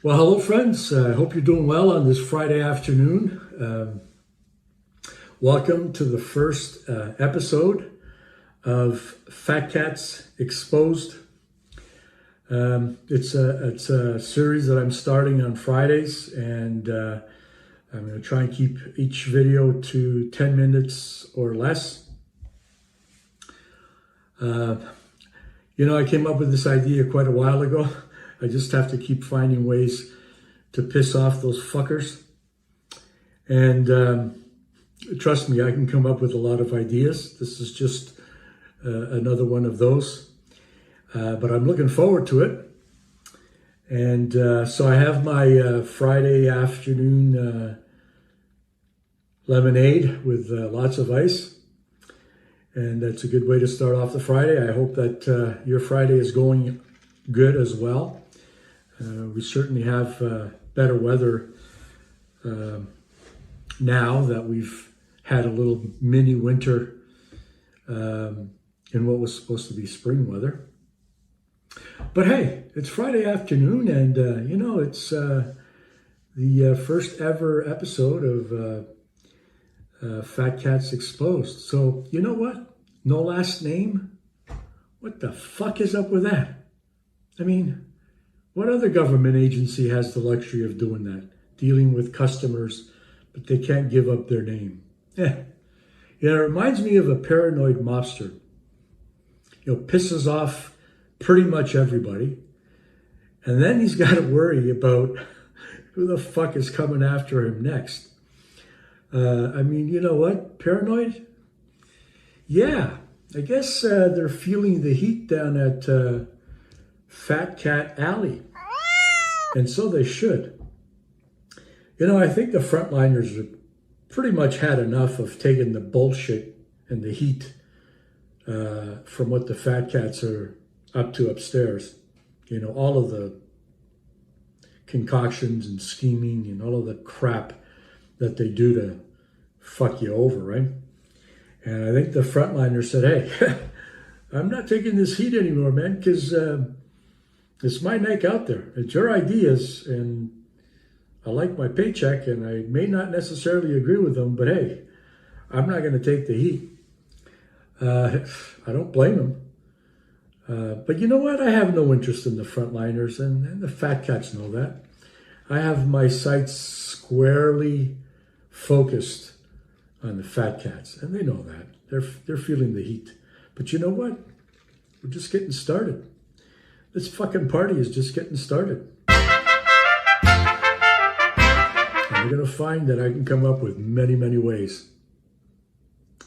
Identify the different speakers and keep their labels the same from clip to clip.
Speaker 1: Well, hello friends. I hope you're doing well on this Friday afternoon. Welcome to the first episode of Fat Cats Exposed. It's a series that I'm starting on Fridays, and I'm going to try and keep each video to 10 minutes or less. I came up with this idea quite a while ago. I just have to keep finding ways to piss off those fuckers. And trust me, I can come up with a lot of ideas. This is just another one of those. But I'm looking forward to it. And so I have my Friday afternoon lemonade with lots of ice. And that's a good way to start off the Friday. I hope that your Friday is going good as well. We certainly have better weather now that we've had a little mini winter in what was supposed to be spring weather. But hey, it's Friday afternoon, and it's the first ever episode of Fat Cats Exposed. So you know what? No last name? What the fuck is up with that? I mean, what other government agency has the luxury of doing that? Dealing with customers, but they can't give up their name. It reminds me of a paranoid mobster. Pisses off pretty much everybody. And then he's got to worry about who the fuck is coming after him next. You know what? Paranoid? Yeah, I guess they're feeling the heat down at Fat Cat Alley. And so they should. I think the Frontliners have pretty much had enough of taking the bullshit and the heat from what the Fat Cats are up to upstairs. All of the concoctions and scheming and all of the crap that they do to fuck you over, right? And I think the Frontliners said, hey, I'm not taking this heat anymore, man, because it's my neck out there. It's your ideas, and I like my paycheck, and I may not necessarily agree with them, but hey, I'm not going to take the heat. I don't blame them. But you know what? I have no interest in the Frontliners, and the Fat Cats know that. I have my sights squarely focused on the Fat Cats, and they know that. They're feeling the heat. But you know what? We're just getting started. This fucking party is just getting started. And you're going to find that I can come up with many, many ways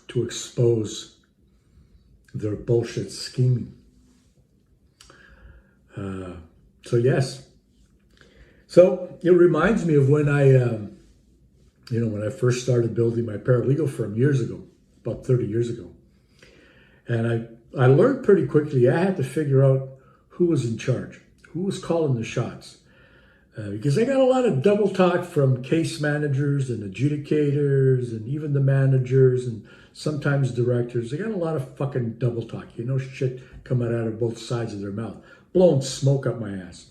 Speaker 1: to expose their bullshit scheming. So yes. So it reminds me of when when I first started building my paralegal firm years ago, about 30 years ago. And I learned pretty quickly I had to figure out who was in charge, who was calling the shots. Because I got a lot of double talk from case managers and adjudicators and even the managers and sometimes directors. They got a lot of fucking double talk, shit coming out of both sides of their mouth, blowing smoke up my ass.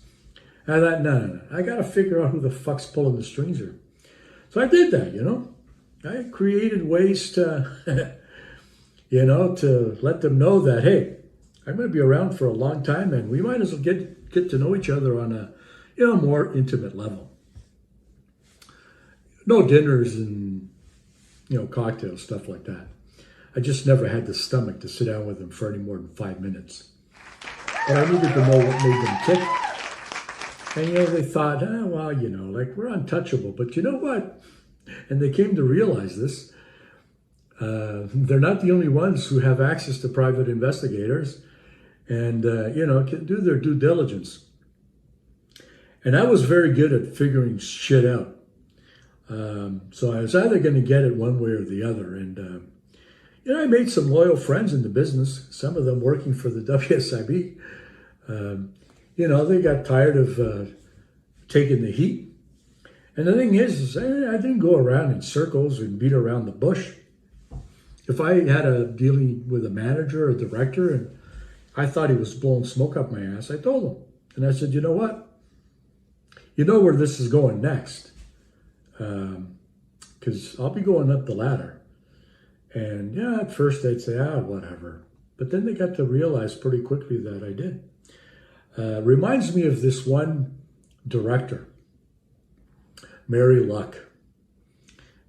Speaker 1: And I thought, no. I got to figure out who the fuck's pulling the strings here. So I did that, I created ways to, to let them know that, hey, I'm going to be around for a long time, and we might as well get to know each other on a more intimate level. No dinners and cocktails, stuff like that. I just never had the stomach to sit down with them for any more than 5 minutes. But I needed to know what made them tick. And they thought, we're untouchable. But you know what? And they came to realize this. They're not the only ones who have access to private investigators and, can do their due diligence. And I was very good at figuring shit out. So I was either going to get it one way or the other. And, I made some loyal friends in the business, some of them working for the WSIB. They got tired of taking the heat. And the thing is I didn't go around in circles and beat around the bush. If I had a dealing with a manager or director and I thought he was blowing smoke up my ass, I told him. And I said, you know what? You know where this is going next. Because I'll be going up the ladder. And yeah, at first they'd say, whatever. But then they got to realize pretty quickly that I did. Reminds me of this one director, Mary Luck.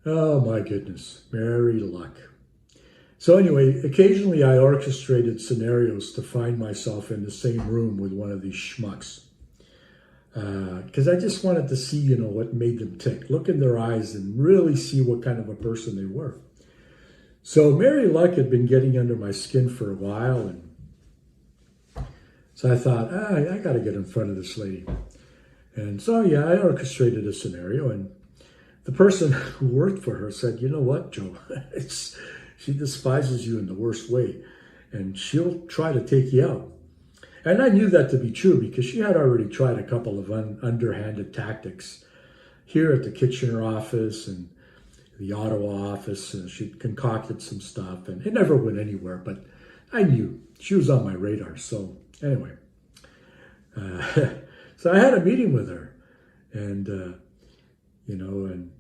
Speaker 1: Oh my goodness, Mary Luck. So anyway, occasionally I orchestrated scenarios to find myself in the same room with one of these schmucks. Because I just wanted to see, what made them tick. Look in their eyes and really see what kind of a person they were. So Mary Luck had been getting under my skin for a while. And so I thought, I got to get in front of this lady. And so, yeah, I orchestrated a scenario. And the person who worked for her said, you know what, Joe, she despises you in the worst way. And she'll try to take you out. And I knew that to be true because she had already tried a couple of underhanded tactics here at the Kitchener office and the Ottawa office. She'd concocted some stuff and it never went anywhere, but I knew she was on my radar. So anyway, so I had a meeting with her and, and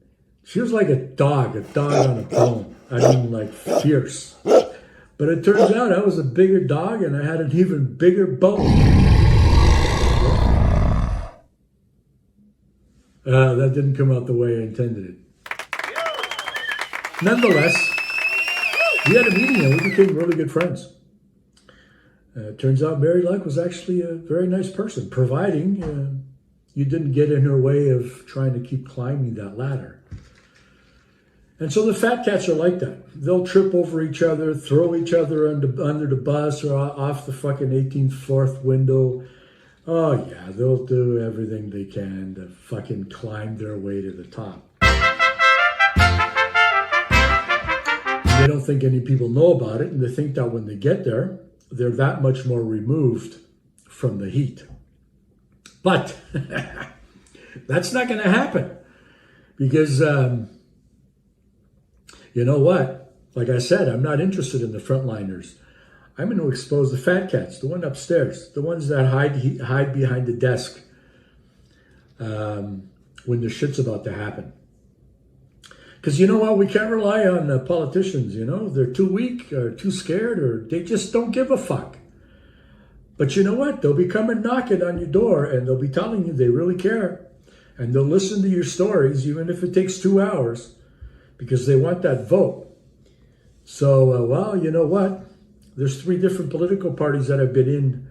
Speaker 1: she was like a dog on a bone. I mean, like fierce. But it turns out I was a bigger dog and I had an even bigger bone. That didn't come out the way I intended it. Nonetheless, we had a meeting and we became really good friends. It turns out Mary Luck was actually a very nice person, providing you didn't get in her way of trying to keep climbing that ladder. And so the fat cats are like that. They'll trip over each other, throw each other under the bus or off the fucking 18th floor window. Oh yeah, they'll do everything they can to fucking climb their way to the top. They don't think any people know about it, and they think that when they get there, they're that much more removed from the heat. But that's not going to happen because... you know what? Like I said, I'm not interested in the frontliners. I'm going to expose the fat cats, the one upstairs, the ones that hide behind the desk when the shit's about to happen. Because you know what? We can't rely on politicians, They're too weak or too scared or they just don't give a fuck. But you know what? They'll be coming knocking on your door and they'll be telling you they really care. And they'll listen to your stories, even if it takes 2 hours. Because they want that vote. So, you know what? There's 3 different political parties that have been in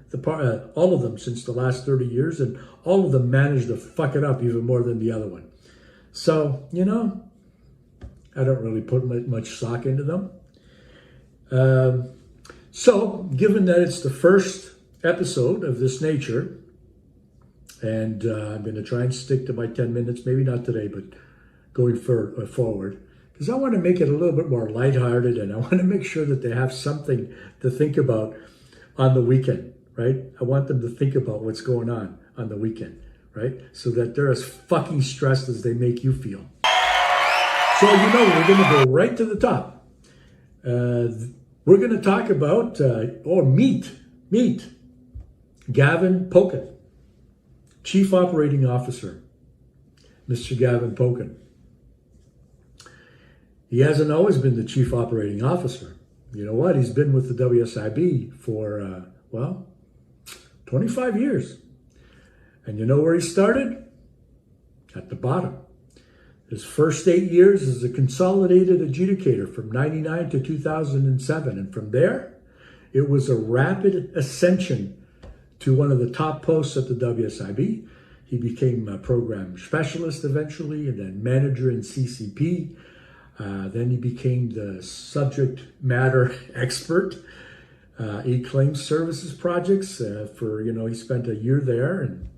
Speaker 1: all of them since the last 30 years, and all of them managed to fuck it up even more than the other one. So, I don't really put much stock into them. So, given that it's the first episode of this nature, and I'm going to try and stick to my 10 minutes, maybe not today, but going forward, because I want to make it a little bit more lighthearted and I want to make sure that they have something to think about on the weekend, right? I want them to think about what's going on the weekend, right? So that they're as fucking stressed as they make you feel. So, we're going to go right to the top. We're going to talk about, meet Gavin Pyne, Chief Operating Officer, Mr. Gavin Pyne. He hasn't always been the chief operating officer. You know what? He's been with the WSIB for, 25 years. And you know where he started? At the bottom. His first 8 years as a consolidated adjudicator from 99 to 2007. And from there, it was a rapid ascension to one of the top posts at the WSIB. He became a program specialist eventually, and then manager in CCP. Then he became the subject matter expert. He claims services projects he spent a year there. And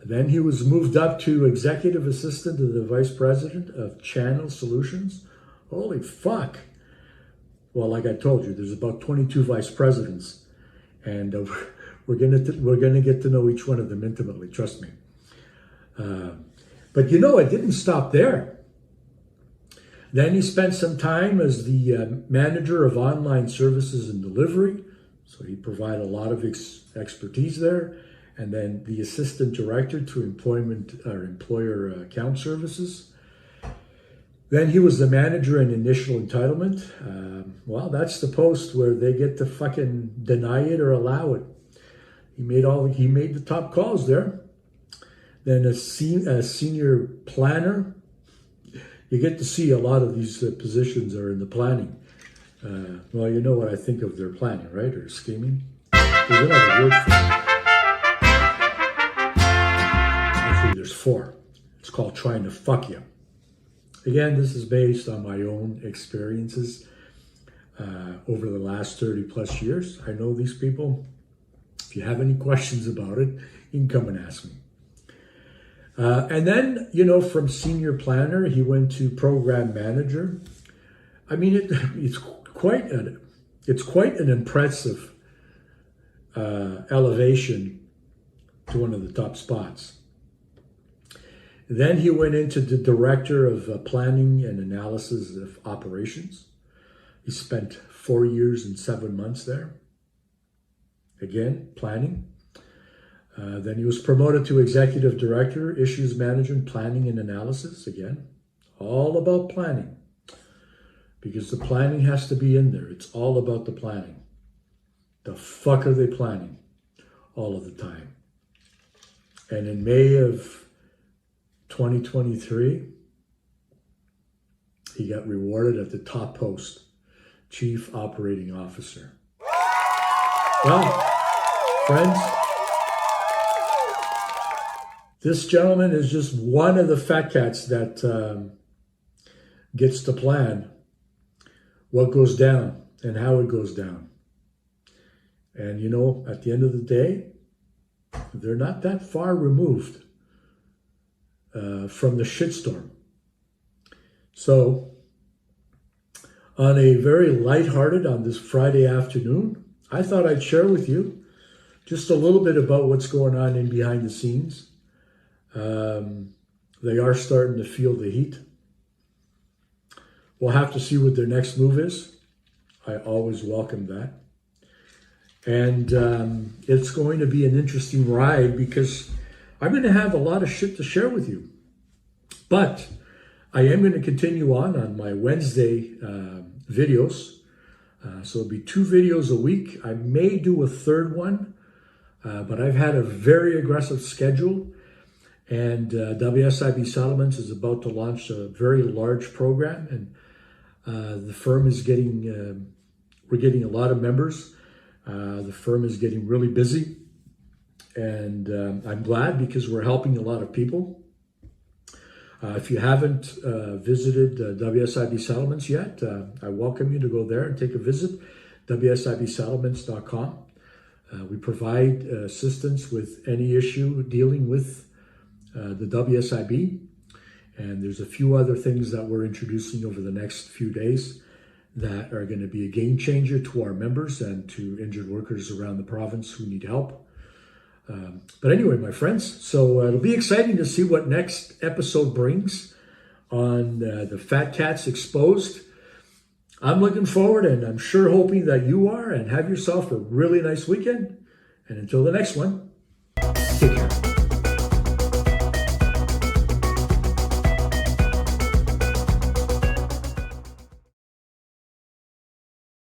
Speaker 1: then he was moved up to executive assistant to the vice president of Channel Solutions. Holy fuck. Well, like I told you, there's about 22 vice presidents, and we're gonna get to know each one of them intimately. Trust me. But it didn't stop there. Then he spent some time as the manager of online services and delivery. So he provided a lot of expertise there. And then the assistant director to employer account services. Then he was the manager in initial entitlement. Well, that's the post where they get to fucking deny it or allow it. He made the top calls there. Then a senior planner. You get to see a lot of these positions are in the planning. Well, you know what I think of their planning, right? Or scheming. There's another word for it. Actually, there's 4. It's called trying to fuck you. Again, this is based on my own experiences over the last 30 plus years. I know these people. If you have any questions about it, you can come and ask me. And then, from senior planner, he went to program manager. I mean, it's quite an impressive elevation to one of the top spots. Then he went into the director of planning and analysis of operations. He spent 4 years and 7 months there. Again, planning. Then he was promoted to executive director, issues management, planning and analysis. Again, all about planning. Because the planning has to be in there. It's all about the planning. The fuck are they planning? All of the time. And in May of 2023, he got rewarded at the top post, Chief Operating Officer. Well, friends, this gentleman is just one of the fat cats that gets to plan what goes down and how it goes down. And at the end of the day, they're not that far removed from the shitstorm. So, on a very lighthearted, on this Friday afternoon, I thought I'd share with you just a little bit about what's going on in behind the scenes. They are starting to feel the heat. We'll have to see what their next move is. I always welcome that. And it's going to be an interesting ride because I'm going to have a lot of shit to share with you. But I am going to continue on my Wednesday videos. So it'll be 2 videos a week. I may do a third one, but I've had a very aggressive schedule. And WSIB Settlements is about to launch a very large program. And the firm is we're getting a lot of members. The firm is getting really busy. And I'm glad because we're helping a lot of people. If you haven't visited WSIB Settlements yet, I welcome you to go there and take a visit, WSIBsettlements.com. We provide assistance with any issue dealing with the WSIB. And there's a few other things that we're introducing over the next few days that are going to be a game changer to our members and to injured workers around the province who need help. But anyway, my friends, so it'll be exciting to see what next episode brings on the Fat Cats Exposed. I'm looking forward, and I'm sure hoping that you are, and have yourself a really nice weekend. And until the next one, take care.